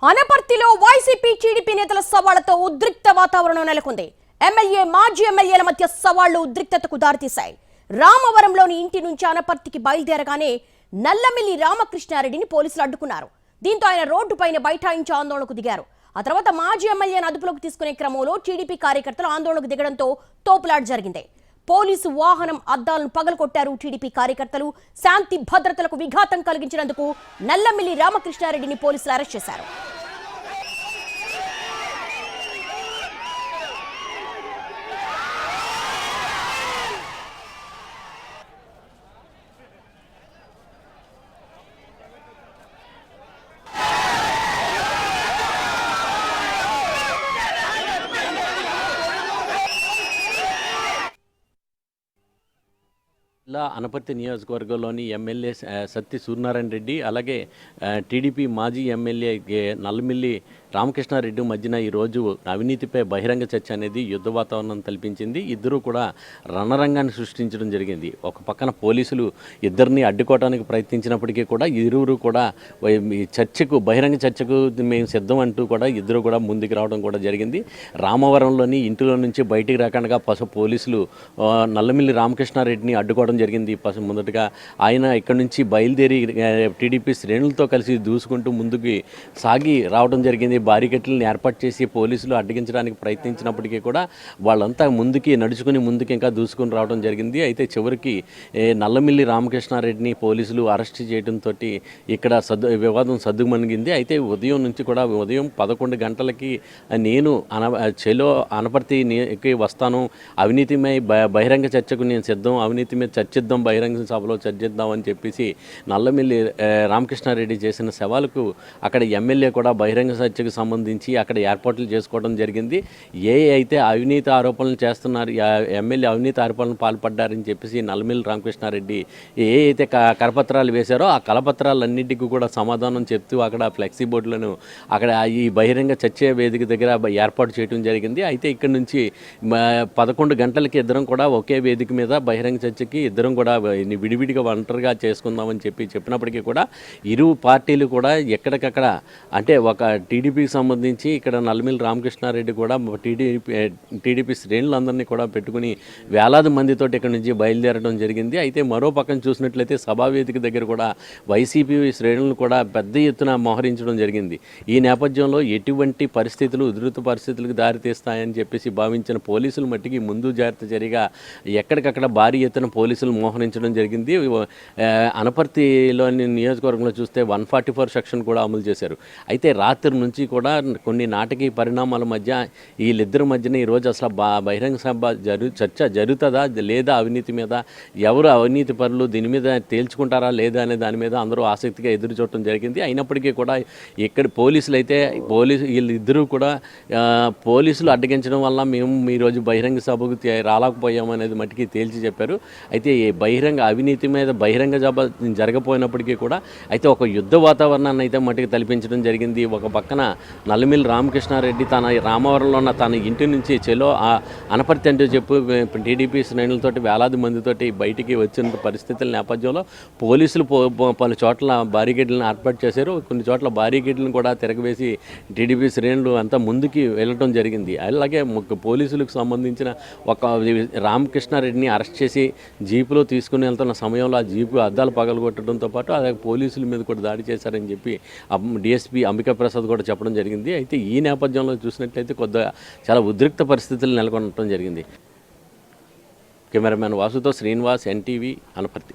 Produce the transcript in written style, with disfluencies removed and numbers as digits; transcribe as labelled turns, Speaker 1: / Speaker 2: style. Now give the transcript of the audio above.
Speaker 1: అనపర్తిలో YCP TDP నేతల సవాళ్లతో ఉద్రిక్త వాతావరణం నెలకొంది. మాజీ ఎమ్మెల్యేల మధ్య సవాళ్లు ఉద్రిక్తతకు దారితీశాయి. రామవరంలోని ఇంటి నుంచి అనపర్తికి బయలుదేరగానే నల్లమిల్లి రామకృష్ణారెడ్డిని పోలీసులు అడ్డుకున్నారు. దీంతో ఆయన రోడ్డుపైన బైఠాయించి ఆందోళనకు దిగారు. ఆ తర్వాత మాజీ ఎమ్మెల్యేను అదుపులోకి తీసుకునే క్రమంలో టీడీపీ కార్యకర్తలు ఆందోళనకు దిగడంతో తోపులాట జరిగింది. పోలీసు వాహనం అద్దాలను పగలకొట్టారు టీడీపీ కార్యకర్తలు. శాంతి భద్రతలకు విఘాతం కలిగించినందుకు నల్లమిల్లి రామకృష్ణారెడ్డిని పోలీసులు అరెస్ట్ చేశారు.
Speaker 2: అనపర్తి నియోజకవర్గంలోని ఎమ్మెల్యే సత్తి సూర్యనారాయణ రెడ్డి అలాగే టీడీపీ మాజీ ఎమ్మెల్యే నల్లమిల్లి రామకృష్ణారెడ్డి మధ్యన ఈరోజు అవినీతిపై బహిరంగ చర్చ అనేది యుద్ధ వాతావరణం కల్పించింది. ఇద్దరు కూడా రణరంగాన్ని సృష్టించడం జరిగింది. ఒక పక్కన పోలీసులు ఇద్దరిని అడ్డుకోవడానికి ప్రయత్నించినప్పటికీ కూడా ఇరువురు కూడా చర్చకు బహిరంగ చర్చకు మేము సిద్ధం అంటూ కూడా ఇద్దరు కూడా ముందుకు రావడం కూడా జరిగింది. రామవరంలోని ఇంటిలో నుంచి బయటికి రాకుండా పోలీసులు నల్లమిల్లి రామకృష్ణారెడ్డిని అడ్డుకోవడం జరిగింది. మొదటగా ఆయన ఇక్కడ నుంచి బయలుదేరి టీడీపీ శ్రేణులతో కలిసి దూసుకుంటూ ముందుకు సాగి రావడం జరిగింది. బారికెట్లను ఏర్పాటు చేసి పోలీసులు అడ్డగించడానికి ప్రయత్నించినప్పటికీ కూడా వాళ్ళంతా ముందుకు ఇంకా దూసుకుని రావడం జరిగింది. అయితే చివరికి నల్లమిల్లి రామకృష్ణారెడ్డిని పోలీసులు అరెస్ట్ చేయడంతో ఇక్కడ వివాదం సద్దుమణిగింది. అయితే ఉదయం 11 గంటలకి నేను అనపర్తికి వస్తాను, అవినీతిపై బహిరంగ చర్చకు నేను సిద్ధం, అవినీతి మీద చర్చిద్దాం, బహిరంగ సభలో చర్చిద్దాం అని చెప్పేసి నల్లమిల్లి రామకృష్ణారెడ్డి చేసిన సవాలుకు అక్కడ ఎమ్మెల్యే కూడా బహిరంగ చర్చకు సంబంధించి అక్కడ ఏర్పాట్లు చేసుకోవడం జరిగింది. అయితే అవినీతి ఆరోపణలు చేస్తున్నారు, ఎమ్మెల్యే అవినీతి ఆరోపణలు పాల్పడ్డారని చెప్పేసి నల్లమిల్లి రామకృష్ణారెడ్డి అయితే కరపత్రాలు వేశారో ఆ కరపత్రాలన్నింటికి కూడా సమాధానం చెప్తూ అక్కడ ఫ్లెక్సీ బోర్డులను అక్కడ ఈ బహిరంగ చర్చ వేదిక దగ్గర ఏర్పాటు చేయడం జరిగింది. అయితే ఇక్కడ నుంచి 11 గంటలకి ఇద్దరం కూడా ఒకే వేదిక మీద బహిరంగ చర్చకి ఇద్దరం కూడా విడివిడిగా ఒంటరిగా చేసుకుందామని చెప్పినప్పటికీ కూడా ఇరు పార్టీలు కూడా ఎక్కడికక్కడ అంటే ఒక టీడీపీకి సంబంధించి ఇక్కడ నల్లమిల్లి రామకృష్ణారెడ్డి కూడా టీడీపీ శ్రేణులందరినీ కూడా పెట్టుకుని వేలాది మందితో ఇక్కడ నుంచి బయలుదేరడం జరిగింది. అయితే మరో పక్కన చూసినట్లయితే సభావేదిక దగ్గర కూడా వైసీపీ శ్రేణులను కూడా పెద్ద ఎత్తున మోహరించడం జరిగింది. ఈ నేపథ్యంలో ఎటువంటి పరిస్థితులు ఉధృత పరిస్థితులకు దారితీస్తాయని చెప్పేసి భావించిన పోలీసులు మట్టికి ముందు జాగ్రత్త జరిగా ఎక్కడికక్కడ భారీ ఎత్తున పోలీసులు మోహరించడం జరిగింది. అనపర్తిలోని నియోజకవర్గంలో చూస్తే 144 సెక్షన్ కూడా అమలు చేశారు. అయితే రాత్రి నుంచి కూడా కొన్ని నాటకీయ పరిణామాల మధ్య వీళ్ళిద్దరి మధ్యన ఈరోజు అసలు బహిరంగ సభ చర్చ జరుగుతుందా లేదా, అవినీతి మీద ఎవరు అవినీతి పరులు దీని మీద తేల్చుకుంటారా లేదా అనే దాని మీద అందరూ ఆసక్తిగా ఎదురు చూడటం జరిగింది. అయినప్పటికీ కూడా ఇక్కడ వీళ్ళిద్దరూ కూడా పోలీసులు అడ్డగించడం వల్ల మేము ఈరోజు బహిరంగ సభకు రాలేకపోయామనేది మట్టికి తేల్చి చెప్పారు. అయితే అవినీతి మీద బహిరంగ సభ జరగపోయినప్పటికీ కూడా అయితే ఒక యుద్ధ వాతావరణాన్ని అయితే మట్టికి తలపించడం జరిగింది. ఒక పక్కన నల్లమిల్లి రామకృష్ణారెడ్డి తన రామవరంలో ఉన్న తన ఇంటి నుంచి అనపర్తి అంటూ టీడీపీ శ్రేణులతోటి వేలాది మందితోటి బయటికి వచ్చిన పరిస్థితుల నేపథ్యంలో పోలీసులు పలు చోట్ల బారికేడ్లను ఏర్పాటు చేశారు. కొన్ని చోట్ల బారికేడ్లను కూడా తిరగవేసి టీడీపీ శ్రేణులు అంతా ముందుకి వెళ్ళటం జరిగింది. అలాగే పోలీసులకు సంబంధించిన ఒక రామకృష్ణారెడ్డిని అరెస్ట్ చేసి జీపులో తీసుకుని వెళ్తున్న సమయంలో ఆ జీపు అద్దాలు పగలగొట్టడంతో పాటు అలాగే పోలీసుల మీద కూడా దాడి చేశారని చెప్పి డిఎస్పీ అంబికా ప్రసాద్ కూడా చెప్పడం జరిగింది. అయితే ఈ నేపథ్యంలో చూసినట్లయితే కొద్దిగా చాలా ఉద్రిక్త పరిస్థితులు నెలకొనడం జరిగింది. కెమెరామెన్ వాసుతో శ్రీనివాస్, ఎన్టీవీ, అనపర్తి.